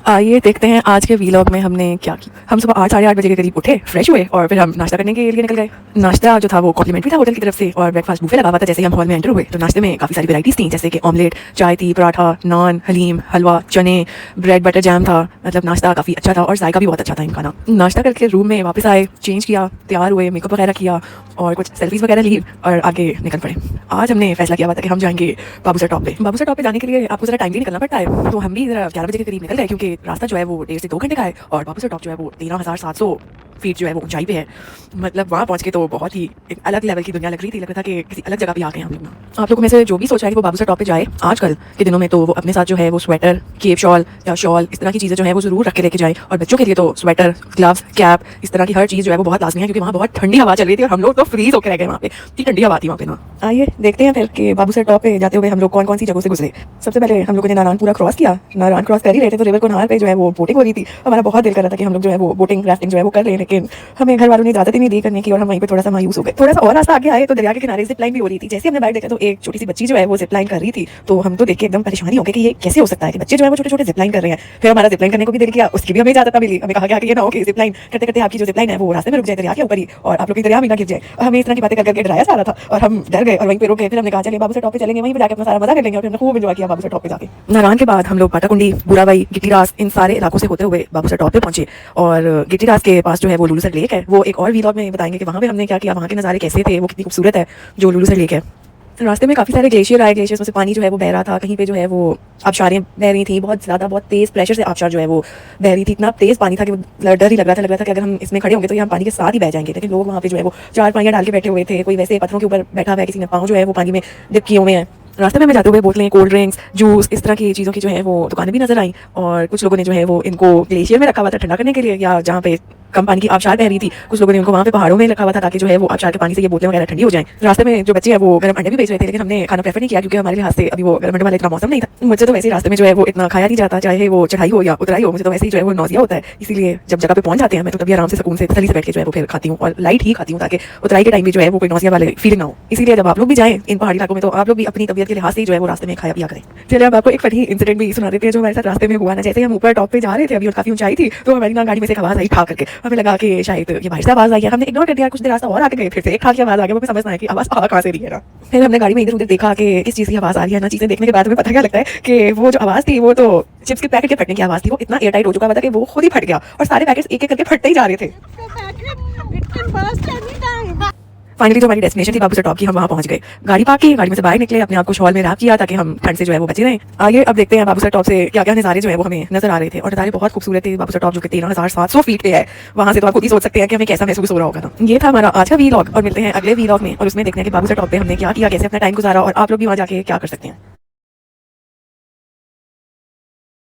आइए देखते हैं आज के वीलॉग में हमने क्या किया। हम सुबह 8 साढ़े 8 बजे के करीब उठे, फ्रेश हुए और फिर हम नाश्ता करने के लिए निकल गए। नाश्ता जो था वो कॉम्प्लीमेंट्री था होटल की तरफ से और ब्रेकफास्ट बुफे लगा हुआ था। जैसे हम हॉल में एंटर हुए तो नाश्ते में काफ़ी सारी वैराइटीज़ थी, जैसे कि ऑमलेट, चाय थी, पराठा, नान, हलीम, हलवा, चने, ब्रेड बटर जैम था। मतलब नाश्ता काफ़ी अच्छा था और जायका भी बहुत अच्छा था इनका ना। नाश्ता करके रूम में वापस आए, चेंज किया, तैयार हुए, मेकअप वगैरह किया और कुछ सेल्फीज़ वगैरह ली और आगे निकल पड़े। आज हमने फैसला किया हुआ था कि हम जाएंगे बाबूसर टॉप पे। बाबूसर टॉप पे जाने के लिए आपको ज़रा टाइम भी निकलना पड़ता है, तो हम भी ज़रा 11 बजे के करीब निकल गए, क्योंकि रास्ता जो है वो 1.5 से 2 घंटे का है और बाबूसर टॉप जो है वो 13,700 फीट जो है वो ऊंचाई पे है। मतलब वहाँ पहुँच के तो बहुत ही एक अलग लेवल की दुनिया लग रही थी। लग रहा था कि किसी अलग जगह पे आ गए हम लोग। आप लोगों में से जो भी सोच रहा है कि वो बाबूसर टॉप पे जाए आजकल के दिनों में, तो वो अपने साथ जो है वो स्वेटर, केप शॉल या शॉल, इस तरह की चीज़ें जो है वो ज़रूर रख के लेके जाए। और बच्चों के लिए तो स्वेटर, ग्लव्स, कैप, इस तरह की हर चीज़ जो है वो बहुत लाजमी है, क्योंकि वहाँ बहुत ठंडी हवा चल रही थी और हम लोग तो फ्रीज होकर रह गए वहाँ पे। इतनी ठंडी हवा थी वहाँ पे ना। आइए देखते हैं फिर कि बाबूसर टॉप पे जाते हुए हम लोग कौन कौन सी जगहों से गुजरे। सबसे पहले हम लोगों ने नारायणपुरा क्रॉस किया। नारायण क्रॉस कर ही रहे थे तो रिवर कोनार पे जो है वो बोटिंग हो रही थी। हमारा बहुत दिल कर रहा था कि हम लोग जो है वो बोटिंग राफ्टिंग जो है वो कर रहे हैं, लेकिन हमें घर वालों ने इजाजत ही नहीं दी करने की और हम वहीं पे थोड़ा सा मायूस हो गए। थोड़ा सा और रास्ता आगे आए तो दरिया के किनारे जिप लाइन भी हो रही थी। जैसे हमने बाइक देखा तो एक छोटी सी बच्ची जो है वो जिप लाइन कर रही थी, तो हम तो देख के एकदम परेशानी हो गई कि ये कैसे हो सकता है कि बच्चे जो है वो छोटे छोटे जिप लाइन कर रहे हैं। फिर हमारा जिप लाइन करने को भी दिल किया, उसकी भी हमें इजाजत मिली। हमें कहा गया कि ये ना हो कि जिप लाइन करते करते आपकी जो जिप लाइन है वो रास्ते में रुक जाए दरिया के ऊपर ही और आप लोग की दरिया में ना गिर जाए। हमें इस तरह की बातें करके डराया जा रहा था और हम डर गए और वहीं पे रुक गए। फिर हमने कहा चलिए बाबूसर टॉप पे चलेंगे, वहीं पे जाके अपना सारा मजा कर लेंगे और फिर खूब एंजॉय किया बाबूसर टॉप पे जाके। नारायण के बाद हम लोग पाटाकुंडी, बुराबाई, गिट्टीरास, इन सारे इलाकों से होते हुए बाबूसर टॉप पे पहुंचे। और गिट्टीरास के पास जो है वो लुलूसर लेक है, वो एक और वीलॉग में बताएंगे कि वहाँ पे हमने क्या किया, वहाँ के नज़ारे कैसे थे, वो कितनी खूबसूरत है जो लुलूसर लेक है। रास्ते में काफ़ी सारे ग्लेशियर आए, ग्लेशियर्स में से पानी जो है वो बह रहा था। कहीं पे जो है वो आबशारें बह रही थी, बहुत ज़्यादा बहुत तेज़ प्रेशर से आबशार जो है वो बह रही थी। इतना तेज़ पानी था कि वो डर ही लग रहा था कि अगर हम इसमें खड़े होंगे तो ये हम पानी के साथ ही बह जाएंगे। लेकिन लोग वहाँ पे जो है वो चार पानियाँ डाल के बैठे हुए थे, कोई वैसे पत्थरों के ऊपर बैठा हुआ है, किसी ने पाँव जो है वो पानी में डिप किए हुए हैं। रास्ते में हमें जाते हुए बोतलें, कोल्ड ड्रिंक्स, जूस, इस तरह की चीज़ों की जो है वो दुकानें भी नजर आई और कुछ लोगों ने जो है वो इनको ग्लेशियर में रखा हुआ था ठंडा करने के लिए, या जहाँ पे कम पानी की आबशार बह रही थी कुछ लोगों ने उनको वहाँ पे पहाड़ों में रखा हुआ था ताकि जो है वो आबशार के पानी से ये बोतलें वगैरह ठंडी हो जाएं। रास्ते में जो बच्चे हैं वो गर्म अंडे भी बेच रहे थे, लेकिन हमने खाना प्रेफर नहीं किया क्योंकि हमारे लिहाज से अभी वो गर्म अंडे वाला इतना मौसम नहीं था। मुझे तो वैसे ही रास्ते में जो है वो इतना खाया नहीं जाता, चाहे वो चढ़ाई हो या उतराई हो, मुझे तो वैसे ही जो है वो नौजिया होता है। इसीलिए जब जगह पे पहुंच जाते हैं मैं तो तभी आराम से सुकून से तसल्ली से बैठ के जो है वो फिर खाती हूँ और लाइट ही खाती हूँ, ताकि उतराई के टाइम भी जो है वो कोई नौजिया वाले फीलिंग ना हो। इसीलिए जब आप लोग भी जाएं इन पहाड़ी इलाकों में तो आप लोग भी अपनी तबीयत के लिहाज से जो है वो रास्ते में खाया पिया करें। चलिए अब आपको एक फनी इंसिडेंट भी सुना देते हैं जो हमारे साथ रास्ते में हुआ ना। जैसे हम ऊपर टॉप पे जा रहे थे, अभी काफी ऊंचाई थी, तो हमारी ना गाड़ी में से एक आवाज आई ठा करके। हमें लगा कि शायद ये बाहर से आवाज आई है, हमने इग्नोर कर दिया। कुछ देर रास्ता और आगे गए, फिर से एक ठा की आवाज आ गई, वो समझ ना आया कि आवाज कहाँ से रही है ना। फिर हमने गाड़ी में इधर उधर देखा कि किस चीज़ की आवाज आ रही है ना। चीजें देखने के बाद हमें पता क्या लगता है कि वो जो आवाज थी वो तो चिप्स के पैकेट के फटने की आवाज थी। वो इतना एयर टाइट हो चुका हुआ था कि वो खुद ही फट गया और सारे पैकेट्स एक एक करके फटते ही जा रहे थे। फाइनली जो हमारी डेस्टिनेशन थी बाबूसर टॉप की, हम वहाँ पहुंच गए। गाड़ी पार्क की, गाड़ी में से बाहर निकले, अपने आप को शॉल में रैप किया ताकि हम ठंड से जो है वो बचे रहें। आगे अब देखते हैं बाबूसर टॉप से क्या क्या नज़ारे जो है वो हमें नजर आ रहे थे और नज़ारे बहुत खूबसूरत थे। बाबूसर टॉप जो कि 13,700 फीट पे है, वहाँ से तो आप खुद ही सोच सकते हैं कि हमें कैसा महसूस हो रहा होगा ना। ये था हमारा आज का वीलॉग और मिलते हैं अगले वीलॉग में और उसमें देखते हैं कि बाबूसर टॉप पे हमने क्या किया, कैसे अपना टाइम गुजारा और आप लोग भी वहाँ जाके क्या कर सकते हैं।